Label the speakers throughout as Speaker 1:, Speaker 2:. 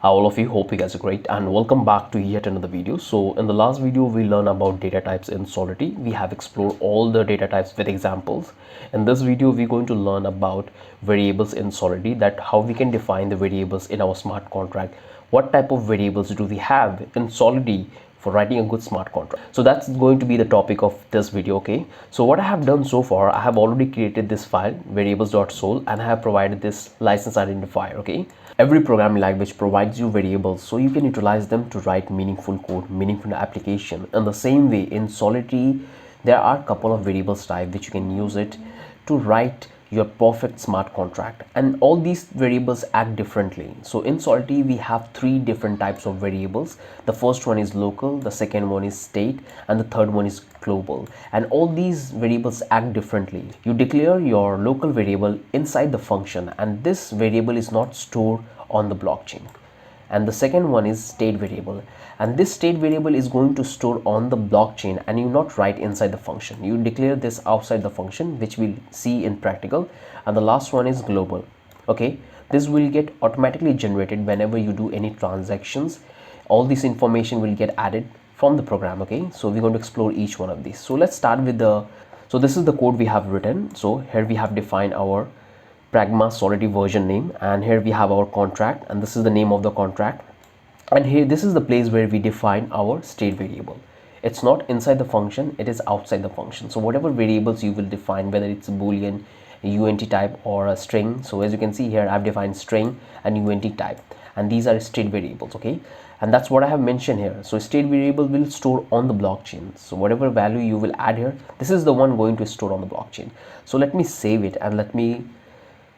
Speaker 1: All of you, hope you guys are great and welcome back to yet another video. So in the last video we learned about data types in Solidity. We have explored all the data types with examples. In this video we're going to learn about variables in Solidity, that how we can define the variables in our smart contract. What type of variables do we have in Solidity for writing a good smart contract? So that's going to be the topic of this video. Okay, so what I have done so far, I have already created this file variables.sol and I have provided this license identifier. Okay, every programming language provides you variables so you can utilize them to write meaningful code, meaningful application. In the same way, in Solidity there are a couple of variables type which you can use it to write your perfect smart contract, and all these variables act differently. So in Solidity we have three different types of variables. The first one is local, the second one is state, and the third one is global, and all these variables act differently. You declare your local variable inside the function, and this variable is not stored on the blockchain. And the second one is state variable, and this state variable is going to store on the blockchain and you not write inside the function. You declare this outside the function, which we'll see in practical. And the last one is global. Okay, this will get automatically generated whenever you do any transactions. All this information will get added from the program. Okay, so we're going to explore each one of these. So let's start with so this is the code we have written. So here we have defined our Pragma Solidity version name, and here we have our contract, and this is the name of the contract. And here this is the place where we define our state variable. It's not inside the function, it is outside the function. So whatever variables you will define, whether it's a boolean, unt type, or a string. So as you can see here, I've defined string and unt type, and these are state variables. Okay, and that's what I have mentioned here. So state variable will store on the blockchain. So whatever value you will add here, this is the one going to store on the blockchain. So let me save it and let me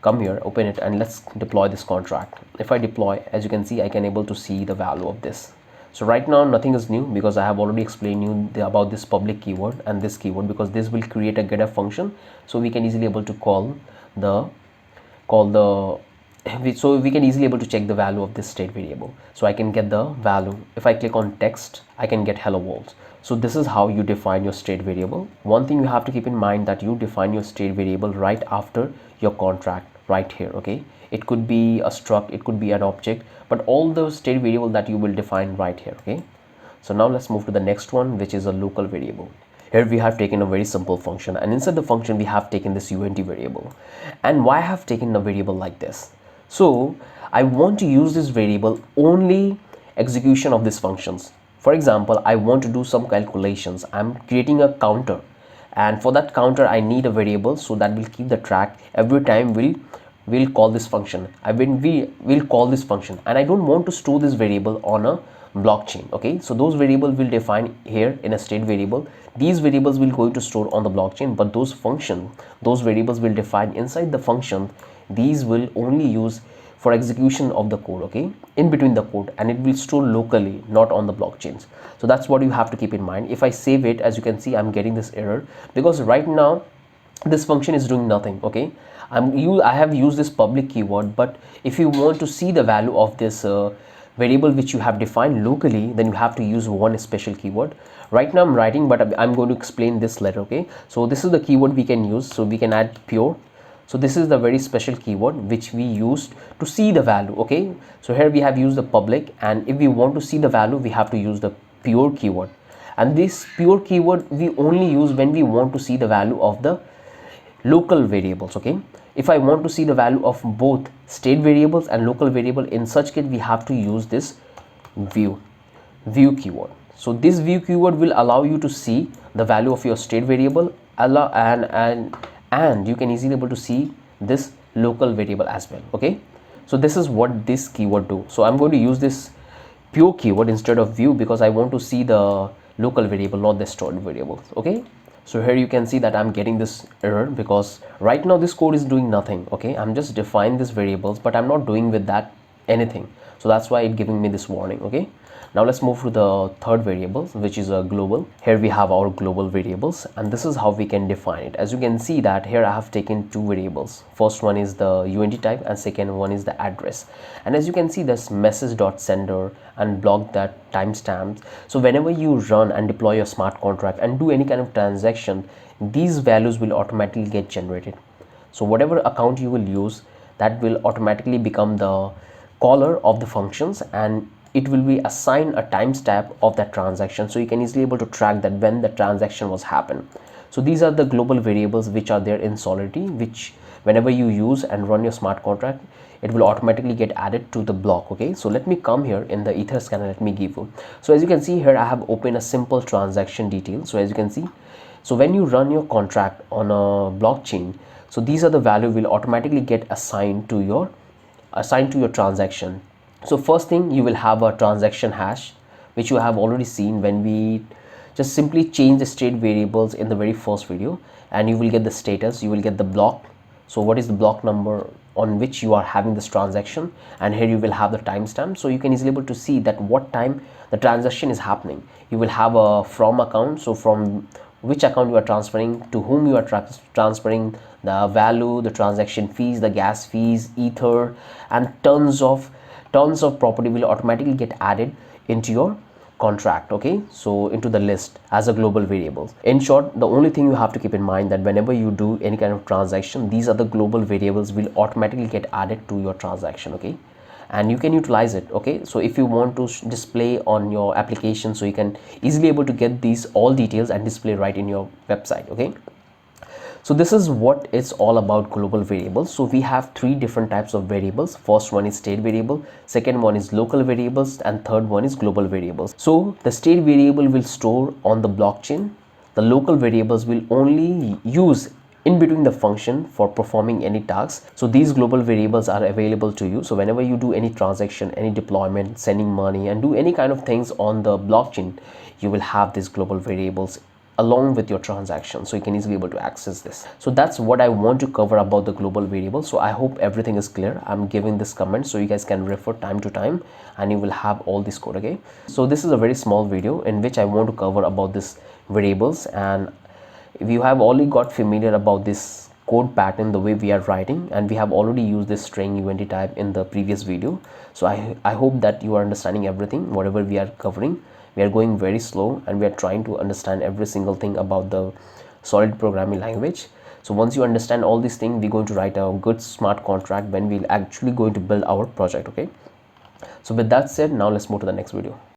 Speaker 1: come here, open it, and let's deploy this contract. If I deploy, as you can see, I can able to see the value of this. So right now nothing is new because I have already explained you about this public keyword and this keyword, because this will create a getter function, so we can easily able to so we can easily able to check the value of this state variable. So I can get the value. If I click on text, I can get hello world. So this is how you define your state variable. One thing you have to keep in mind, that you define your state variable right after your contract, right here. Okay, it could be a struct, it could be an object, but all those state variable that you will define right here. Okay, so now let's move to the next one, which is a local variable. Here we have taken a very simple function, and inside the function we have taken this unt variable. And why I have taken a variable like this? So I want to use this variable only execution of these functions. For example, I want to do some calculations. I'm creating a counter, and for that counter I need a variable, so that will keep the track every time we'll call this function. We will call this function, and I don't want to store this variable on a blockchain. Okay, so those variables will define here in a state variable. These variables will going to store on the blockchain, but those variables will define inside the function. These will only use for execution of the code, okay, in between the code, and it will store locally, not on the blockchains. So that's what you have to keep in mind. If I save it, as you can see, I'm getting this error because right now this function is doing nothing. Okay, I have used this public keyword, but if you want to see the value of this variable which you have defined locally, then you have to use one special keyword. Right now I'm writing, but I'm going to explain this later. Okay, so this is the keyword we can use. So we can add pure. So this is the very special keyword which we used to see the value. Okay, so here we have used the public, and if we want to see the value, we have to use the pure keyword. And this pure keyword we only use when we want to see the value of the local variables. Okay, if I want to see the value of both state variables and local variable, in such case we have to use this view keyword. So this view keyword will allow you to see the value of your state variable, and you can easily able to see this local variable as well. Okay, so this is what this keyword do. So I'm going to use this pure keyword instead of view because I want to see the local variable, not the stored variable. Okay, so here you can see that I'm getting this error because right now this code is doing nothing. Okay, I'm just defining these variables, but I'm not doing with that anything. So that's why it's giving me this warning. Okay, now let's move to the third variable, which is a global. Here we have our global variables, and this is how we can define it. As you can see that here I have taken two variables. First one is the unt type, and second one is the address. And as you can see, this message.sender and block that timestamps. So whenever you run and deploy your smart contract and do any kind of transaction, these values will automatically get generated. So whatever account you will use, that will automatically become the caller of the functions, and it will be assigned a timestamp of that transaction, so you can easily able to track that when the transaction was happened. So these are the global variables which are there in Solidity, which whenever you use and run your smart contract, it will automatically get added to the block. Okay, so let me come here in the Etherscanner. Let me give you, so as you can see here, I have opened a simple transaction detail. So as you can see, so when you run your contract on a blockchain, so these are the value will automatically get assigned to your transaction. So first thing, you will have a transaction hash, which you have already seen when we just simply change the state variables in the very first video, and you will get the status, you will get the block. So what is the block number on which you are having this transaction, and here you will have the timestamp, so you can easily able to see that what time the transaction is happening. You will have a from account, so from which account you are transferring, to whom you are transferring, the value, the transaction fees, the gas fees, ether, and tons of property will automatically get added into your contract. Okay, so into the list as a global variable. In short, the only thing you have to keep in mind that whenever you do any kind of transaction, these are the global variables will automatically get added to your transaction. Okay, and you can utilize it. Okay, so if you want to display on your application, so you can easily able to get these all details and display right in your website. Okay, so this is what it's all about, global variables. So we have three different types of variables. First one is state variable, second one is local variables, and third one is global variables. So the state variable will store on the blockchain. The local variables will only use in between the function for performing any tasks. So these global variables are available to you. So whenever you do any transaction, any deployment, sending money, and do any kind of things on the blockchain, you will have these global variables along with your transaction, so you can easily able to access this. So that's what I want to cover about the global variable. So I hope everything is clear. I'm giving this comment so you guys can refer time to time, and you will have all this code. Okay, so this is a very small video in which I want to cover about this variables, and if you have already got familiar about this code pattern, the way we are writing, and we have already used this string UNT type in the previous video. So I hope that you are understanding everything whatever we are covering. We are going very slow, and we are trying to understand every single thing about the solid programming language. So once you understand all these things, we're going to write a good smart contract when we're actually going to build our project. Okay, so with that said, now let's move to the next video.